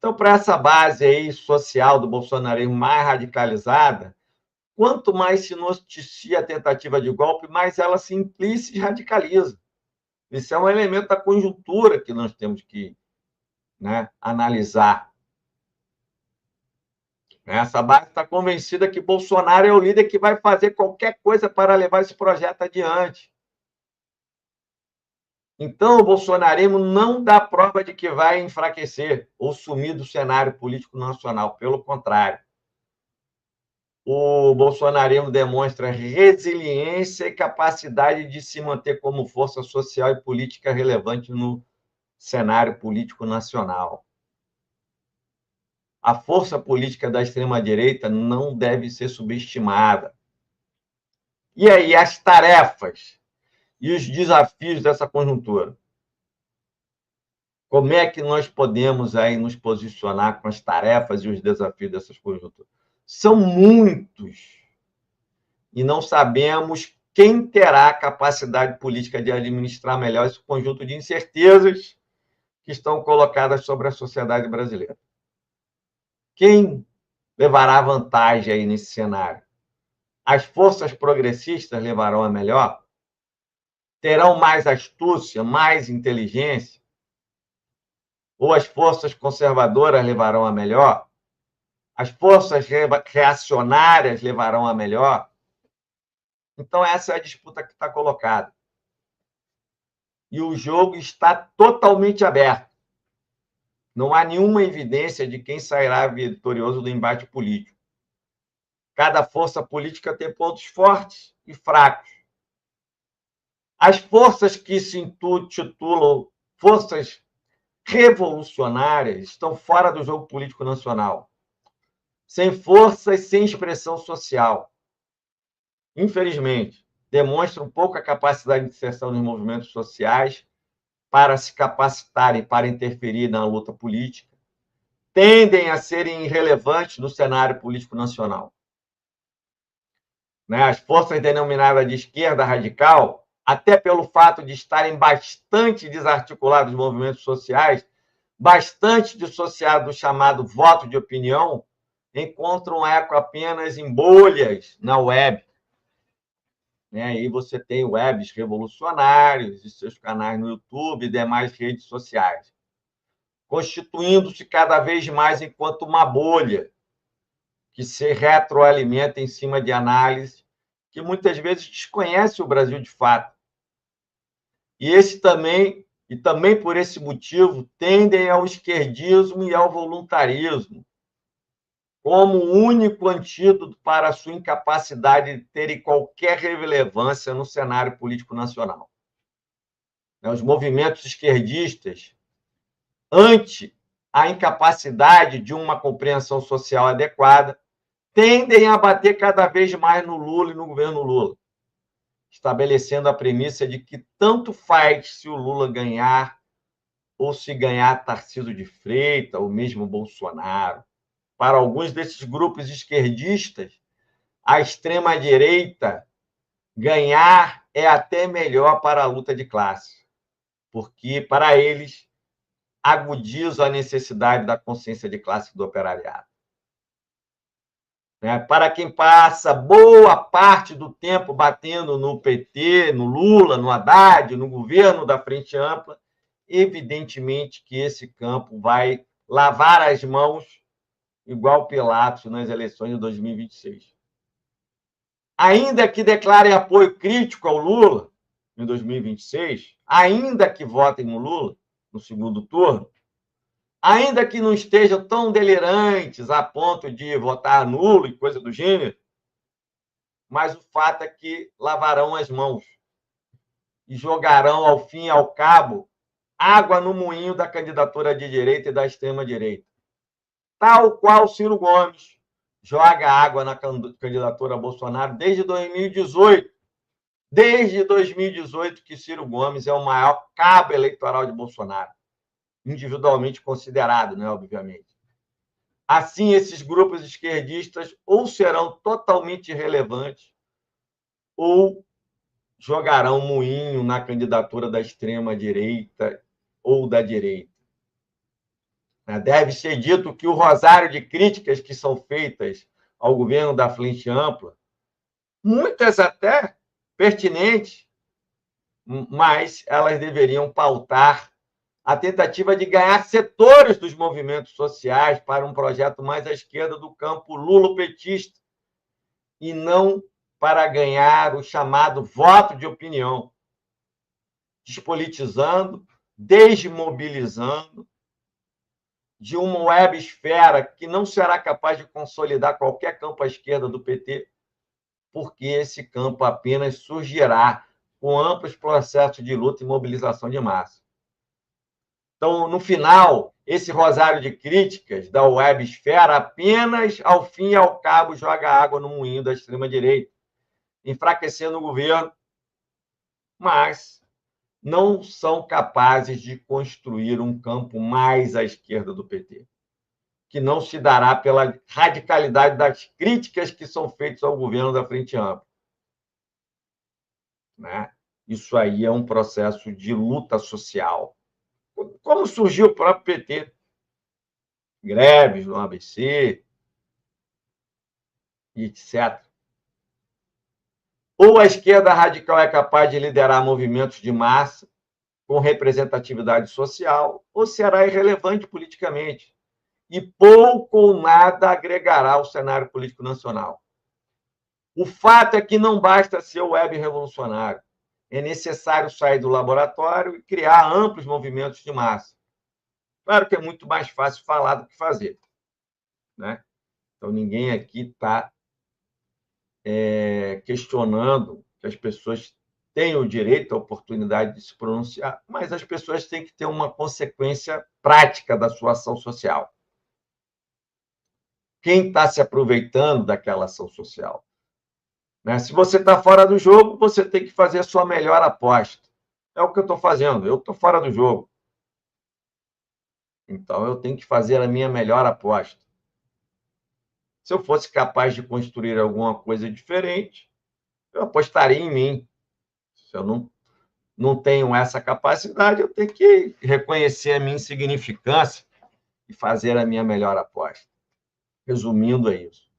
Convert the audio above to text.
Então, para essa base aí social do bolsonarismo mais radicalizada, quanto mais se noticia a tentativa de golpe, mais ela se implica e radicaliza. Isso é um elemento da conjuntura que nós temos que, né, analisar. Essa base está convencida que Bolsonaro é o líder que vai fazer qualquer coisa para levar esse projeto adiante. Então, o bolsonarismo não dá prova de que vai enfraquecer ou sumir do cenário político nacional. Pelo contrário, o bolsonarismo demonstra resiliência e capacidade de se manter como força social e política relevante no cenário político nacional. A força política da extrema-direita não deve ser subestimada. E aí, as tarefas e os desafios dessa conjuntura? Como é que nós podemos aí nos posicionar com as tarefas e os desafios dessas conjunturas? São muitos e não sabemos quem terá a capacidade política de administrar melhor esse conjunto de incertezas que estão colocadas sobre a sociedade brasileira. Quem levará vantagem aí nesse cenário? As forças progressistas levarão a melhor? Terão mais astúcia, mais inteligência? Ou as forças conservadoras levarão a melhor? As forças reacionárias levarão a melhor? Então, essa é a disputa que está colocada. E o jogo está totalmente aberto. Não há nenhuma evidência de quem sairá vitorioso do embate político. Cada força política tem pontos fortes e fracos. As forças que se intitulam forças revolucionárias estão fora do jogo político nacional. Sem força e sem expressão social. Infelizmente, demonstram pouca capacidade de inserção nos movimentos sociais para se capacitarem para interferir na luta política, tendem a serem irrelevantes no cenário político nacional. As forças denominadas de esquerda radical, até pelo fato de estarem bastante desarticulados nos movimentos sociais, bastante dissociados do chamado voto de opinião, encontram eco apenas em bolhas na web. Aí você tem webs revolucionários e seus canais no YouTube e demais redes sociais, constituindo-se cada vez mais enquanto uma bolha que se retroalimenta em cima de análise que muitas vezes desconhece o Brasil de fato. E também por esse motivo tendem ao esquerdismo e ao voluntarismo como único antídoto para a sua incapacidade de terem qualquer relevância no cenário político nacional. Os movimentos esquerdistas, ante a incapacidade de uma compreensão social adequada, tendem a bater cada vez mais no Lula e no governo Lula, estabelecendo a premissa de que tanto faz se o Lula ganhar ou se ganhar Tarcísio de Freitas ou mesmo Bolsonaro. Para alguns desses grupos esquerdistas, a extrema-direita ganhar é até melhor para a luta de classe, porque, para eles, agudiza a necessidade da consciência de classe do operariado. Para quem passa boa parte do tempo batendo no PT, no Lula, no Haddad, no governo da Frente Ampla, evidentemente que esse campo vai lavar as mãos igual Pilatos nas eleições de 2026. Ainda que declarem apoio crítico ao Lula em 2026, ainda que votem no Lula no segundo turno, ainda que não estejam tão delirantes a ponto de votar nulo e coisa do gênero, mas o fato é que lavarão as mãos e jogarão, ao fim e ao cabo, água no moinho da candidatura de direita e da extrema-direita. Tal qual Ciro Gomes joga água na candidatura a Bolsonaro desde 2018. Desde 2018 que Ciro Gomes é o maior cabo eleitoral de Bolsonaro, individualmente considerado, né, obviamente. Assim, esses grupos esquerdistas ou serão totalmente irrelevantes ou jogarão moinho na candidatura da extrema-direita ou da direita. Deve ser dito que o rosário de críticas que são feitas ao governo da Frente Ampla, muitas até pertinentes, mas elas deveriam pautar a tentativa de ganhar setores dos movimentos sociais para um projeto mais à esquerda do campo lulopetista, e não para ganhar o chamado voto de opinião, despolitizando, desmobilizando, de uma websfera que não será capaz de consolidar qualquer campo à esquerda do PT, porque esse campo apenas surgirá com amplos processos de luta e mobilização de massa. Então, no final, esse rosário de críticas da websfera apenas, ao fim e ao cabo, joga água no moinho da extrema-direita, enfraquecendo o governo, mas não são capazes de construir um campo mais à esquerda do PT, que não se dará pela radicalidade das críticas que são feitas ao governo da Frente Ampla. Né? Isso aí é um processo de luta social. Como surgiu o próprio PT? Greves no ABC, etc. Ou a esquerda radical é capaz de liderar movimentos de massa com representatividade social, ou será irrelevante politicamente e pouco ou nada agregará ao cenário político nacional. O fato é que não basta ser web revolucionário. É necessário sair do laboratório e criar amplos movimentos de massa. Claro que é muito mais fácil falar do que fazer. Né? Então, ninguém aqui está questionando que as pessoas têm o direito, a oportunidade de se pronunciar, mas as pessoas têm que ter uma consequência prática da sua ação social. Quem está se aproveitando daquela ação social? Né? Se você está fora do jogo, você tem que fazer a sua melhor aposta. É o que eu estou fazendo, eu estou fora do jogo. Então, eu tenho que fazer a minha melhor aposta. Se eu fosse capaz de construir alguma coisa diferente, eu apostaria em mim. Se eu não tenho essa capacidade, eu tenho que reconhecer a minha insignificância e fazer a minha melhor aposta. Resumindo, é isso.